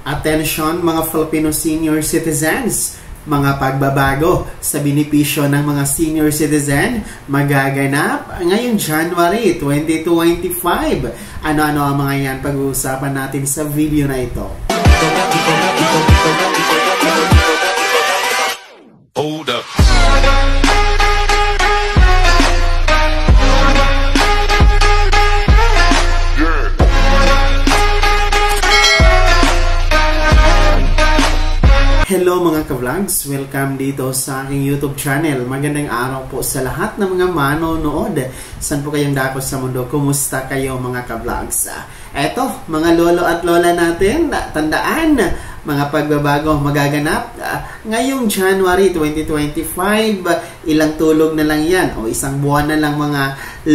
Attention mga Filipino senior citizens, mga pagbabago sa benepisyo ng mga senior citizen magaganap ngayong January 2025. Ano-ano ang mga yan pag-uusapan natin sa video na ito. Hold up. Hello mga ka-vlogs! Welcome dito sa aking YouTube channel. Magandang araw po sa lahat ng mga manonood. Saan po kayong dako sa mundo? Kumusta kayo mga ka-vlogs? Eto, mga lolo at lola natin, tandaan, mga pagbabago magaganap ngayong January 2025. Ilang tulog na lang yan o isang buwan na lang mga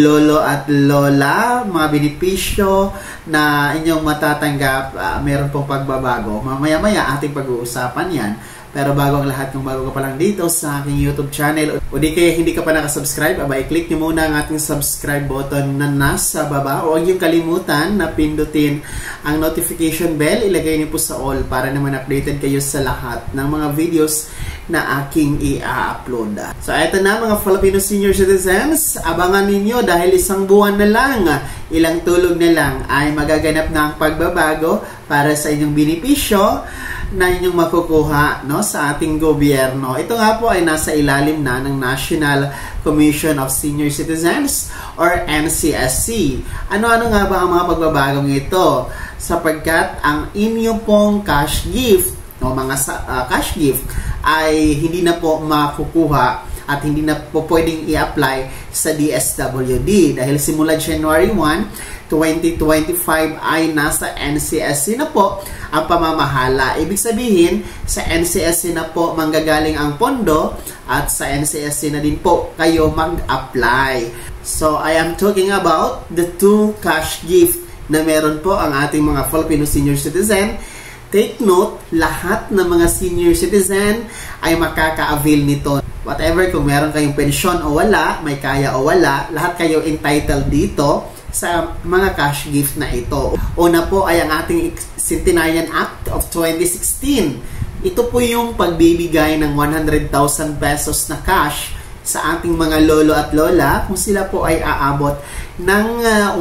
lolo at lola, mga benepisyo na inyong matatanggap. Meron pong pagbabago. Mamaya-maya ating pag-uusapan yan. Pero bago ang lahat, kung bago ka pa lang dito sa aking YouTube channel o di kaya hindi ka pa nakasubscribe, i-click nyo muna ang ating subscribe button na nasa baba. O huwag yung kalimutan na pindutin ang notification bell. Ilagay niyo po sa all para naman updated kayo sa lahat ng mga videos na aking i-upload. So eto na mga Filipino senior citizens, abangan ninyo dahil isang buwan na lang, ilang tulog na lang ay magaganap na ang pagbabago para sa inyong benepisyo na inyong makukuha sa ating gobyerno. Ito nga po ay nasa ilalim na ng National Commission of Senior Citizens or NCSC. Ano-ano nga ba ang mga pagbabagong ito? Sapagkat ang inyo pong cash gift o mga cash gift ay hindi na po makukuha at hindi na po pwedeng i-apply sa DSWD dahil simula January 1, 2025 ay nasa NCSC na po ang pamamahala. Ibig sabihin, sa NCSC na po manggagaling ang pondo at sa NCSC na din po kayo mag-apply. So, I am talking about the two cash gift na meron po ang ating mga Filipino senior citizen. Take note, lahat ng mga senior citizen ay makaka-avail nito. Whatever, kung meron kayong pensyon o wala, may kaya o wala, lahat kayo entitled dito sa mga cash gift na ito. Una po ay ang ating Centenarian Act of 2016. Ito po yung pagbibigay ng 100,000 pesos na cash sa ating mga lolo at lola kung sila po ay aabot ng 100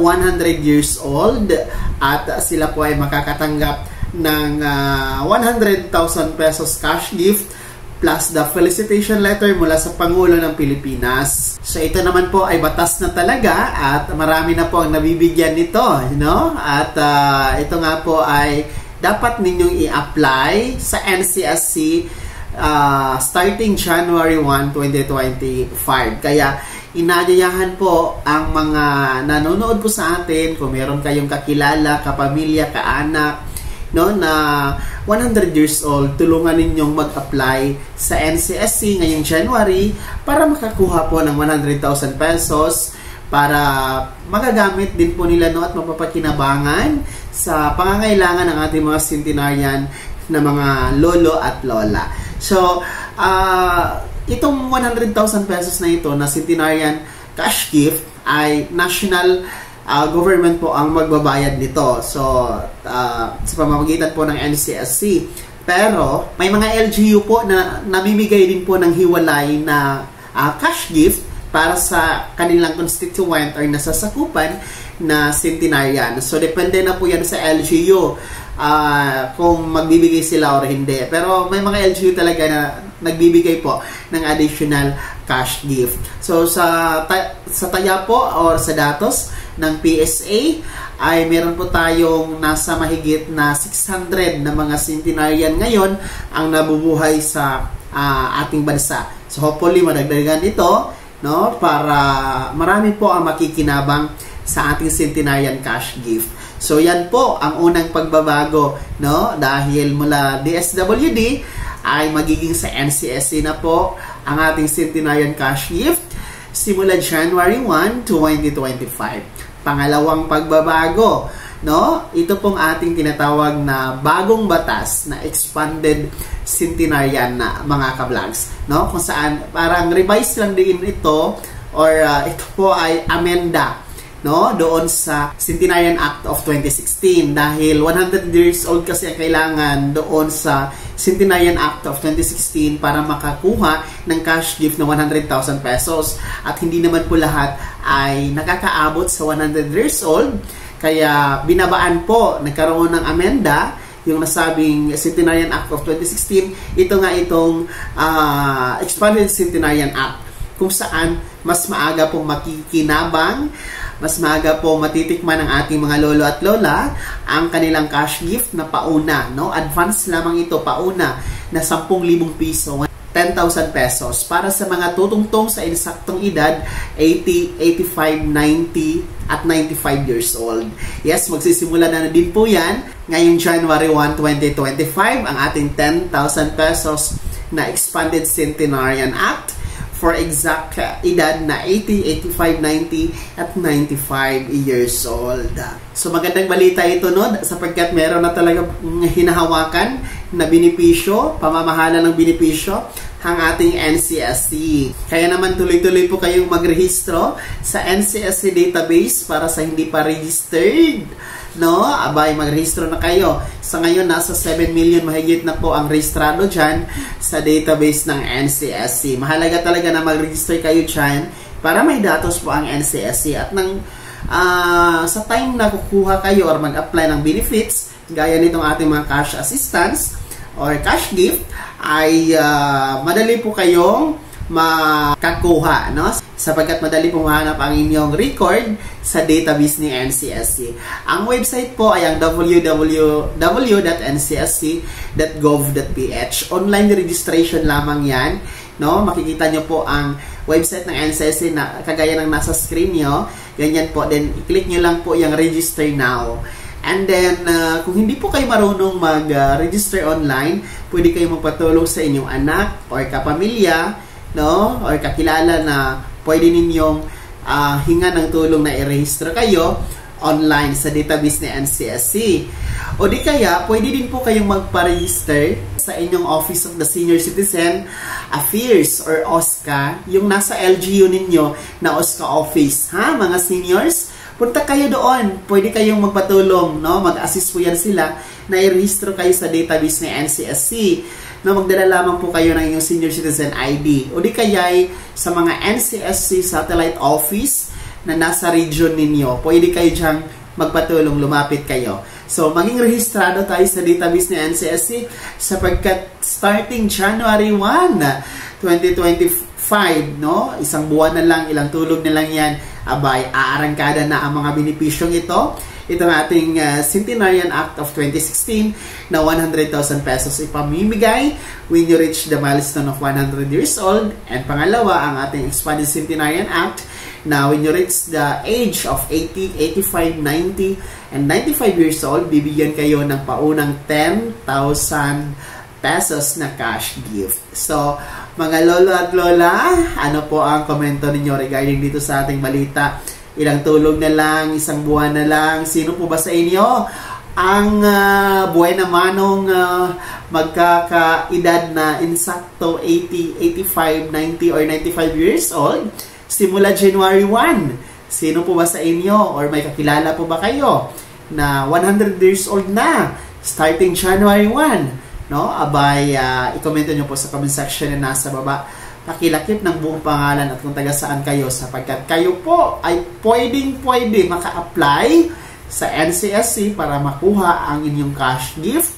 years old at sila po ay makakatanggap ng 100,000 pesos cash gift plus the felicitation letter mula sa Pangulo ng Pilipinas. So ito naman po ay batas na talaga at marami na po ang nabibigyan nito, At ito nga po ay dapat ninyong i-apply sa NCSC starting January 1, 2025. Kaya inaanyayahan po ang mga nanonood po sa atin, kung meron kayong kakilala, kapamilya, kaanak, na 100 years old, tulungan ninyong mag-apply sa NCSC ngayong January para makakuha po ng 100,000 pesos para magagamit din po nila at mapapakinabangan sa pangangailangan ng ating mga centenarian na mga lolo at lola. So, itong 100,000 pesos na ito na centenarian cash gift ay national government po ang magbabayad nito. So, sa pamamagitan po ng NCSC. Pero, may mga LGU po na namimigay din po ng hiwalay na cash gift para sa kanilang constituent or nasasakupan na centenarian. So, depende na po yan sa LGU kung magbibigay sila or hindi. Pero, may mga LGU talaga na nagbibigay po ng additional cash gift. So, sa taya po or sa datos ng PSA ay meron po tayong nasa mahigit na 600 na mga centenarian ngayon ang nabubuhay sa ating bansa. So hopefully madagdagan ito para marami po ang makikinabang sa ating centenarian cash gift. So yan po ang unang pagbabago dahil mula DSWD ay magiging sa NCSC na po ang ating centenarian cash gift simula January 1, 2025. Pangalawang pagbabago, ito pong ating tinatawag na bagong batas na expanded centenarian na mga ka-vlogs, kung saan parang revise lang din ito or ito po ay amenda no, doon sa Centenarian Act of 2016 dahil 100 years old kasi ang kailangan doon sa Centenarian Act of 2016 para makakuha ng cash gift na 100,000 pesos at hindi naman po lahat ay nakakaabot sa 100 years old kaya binabaan po, nagkaroon ng amenda yung nasabing Centenarian Act of 2016. Ito nga itong Expanded Centenarian Act kung saan mas maaga pong makikinabang, mas maaga po matitikman ng ating mga lolo at lola ang kanilang cash gift na pauna, no? Advance lamang ito, pauna na 10,000 piso, 10,000 pesos para sa mga tutungtong sa insaktong edad 80, 85, 90 at 95 years old. Yes, magsisimula na din po yan ngayong January 1, 2025 ang ating 10,000 pesos na Expanded Centenarian Act for exact edad na 80, 85, 90 at 95 years old. So magandang balita ito, no, sapagkat meron na talaga hinahawakan na benepisyo, pamamahala ng benepisyo ang ating NCSC. Kaya naman tuloy-tuloy po kayong magrehistro sa NCSC database para sa hindi pa registered, no? Abay, magrehistro na kayo. Sa ngayon, nasa 7 million mahigit na po ang rehistrado dyan sa database ng NCSC. Mahalaga talaga na mag-register kayo dyan para may datos po ang NCSC at sa time na kukuha kayo or mag-apply ng benefits, gaya nitong ating mga cash assistance or cash gift, ay madali po kayong makakuha, no? Sapagkat madali pong mahanap ang inyong record sa database ni NCSC. Ang website po ay ang www.ncsc.gov.ph. Online registration lamang yan, no? Makikita nyo po ang website ng NCSC na kagaya ng nasa screen nyo. Ganyan po. Then, i-click nyo lang po yung register now. And then, kung hindi po kayo marunong mag-register online, pwede kayo magpatulong sa inyong anak or kapamilya, no, or kakilala na pwede ninyong hinga ng tulong na i-register kayo online sa database ni NCSC. O di kaya, pwede din po kayong magpa-register sa inyong Office of the Senior Citizen Affairs or OSCA, yung nasa LGU ninyo na OSCA office. Ha, mga seniors? Punta kayo doon. Pwede kayong magpatulong, no? Mag-assist po yan sila na i-register kayo sa database ni NCSC. No, magdala lamang po kayo ng inyong Senior Citizen ID. O di kaya sa mga NCSC satellite office na nasa region ninyo, pwede kayo diyang magpatulong, lumapit kayo. So, maging rehistrado tayo sa database ni NCSC sapagkat starting January 1, 2025, no? Isang buwan na lang, ilang tulog na lang yan. Abay, aarangkada na ang mga benepisyong ito. Ito ang ating Centenarian Act of 2016 na 100,000 pesos ipamimigay when you reach the milestone of 100 years old. And pangalawa, ang ating Expanded Centenarian Act na when you reach the age of 80, 85, 90, and 95 years old, bibigyan kayo ng paunang 10,000 pesos na cash gift. So, mga lolo at lola, ano po ang komento ninyo regarding dito sa ating balita? Ilang tulog na lang, isang buwan na lang, sino po ba sa inyo ang buhay na manong magkakaedad na insakto 80, 85, 90, or 95 years old simula January 1? Sino po ba sa inyo or may kakilala po ba kayo na 100 years old na starting January 1? No? Abay, i-komento nyo po sa comment section na nasa baba. Pakilakip ng buong pangalan at kung taga saan kayo sapagkat kayo po ay pwede maka-apply sa NCSC para makuha ang inyong cash gift.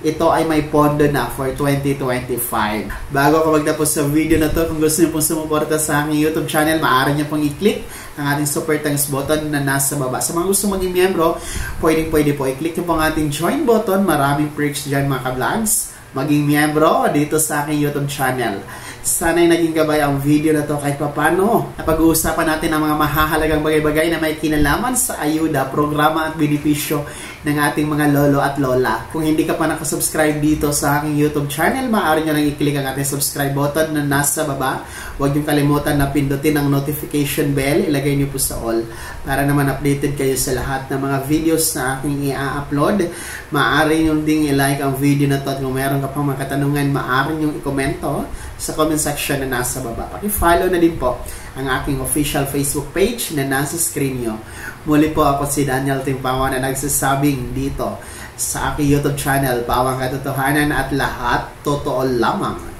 Ito ay may pondo na for 2025. Bago ako magtapos sa video na to, kung gusto niyo pong sumuporta sa aking YouTube channel, maaari niyo pong i-click ang ating super thanks button na nasa baba. Sa mga gusto maging miyembro, pwede po i-click niyo po ang ating join button. Maraming perks dyan mga ka-vlogs. Maging miyembro dito sa aking YouTube channel. Sana'y naging gabay ang video na to kahit papano. Napag-uusapan natin ang mga mahahalagang bagay-bagay na may kinalaman sa ayuda, programa at benepisyo ng ating mga lolo at lola. Kung hindi ka pa nakasubscribe dito sa aking YouTube channel, maaari nyo lang i-click ang ating subscribe button na nasa baba. Huwag nyo kalimutan na pindutin ang notification bell. Ilagay nyo po sa all para naman updated kayo sa lahat ng mga videos na aking i-upload. Maaari nyo ding i-like ang video na to at kung meron ka pang mga katanungan, maaari nyo i-komento sa comment comment section na nasa baba. Paki-follow na din po ang aking official Facebook page na nasa screen nyo. Muli po ako si Daniel Timpawan na nagsasabing dito sa aking YouTube channel, Pawang Katotohanan at lahat totoo lamang.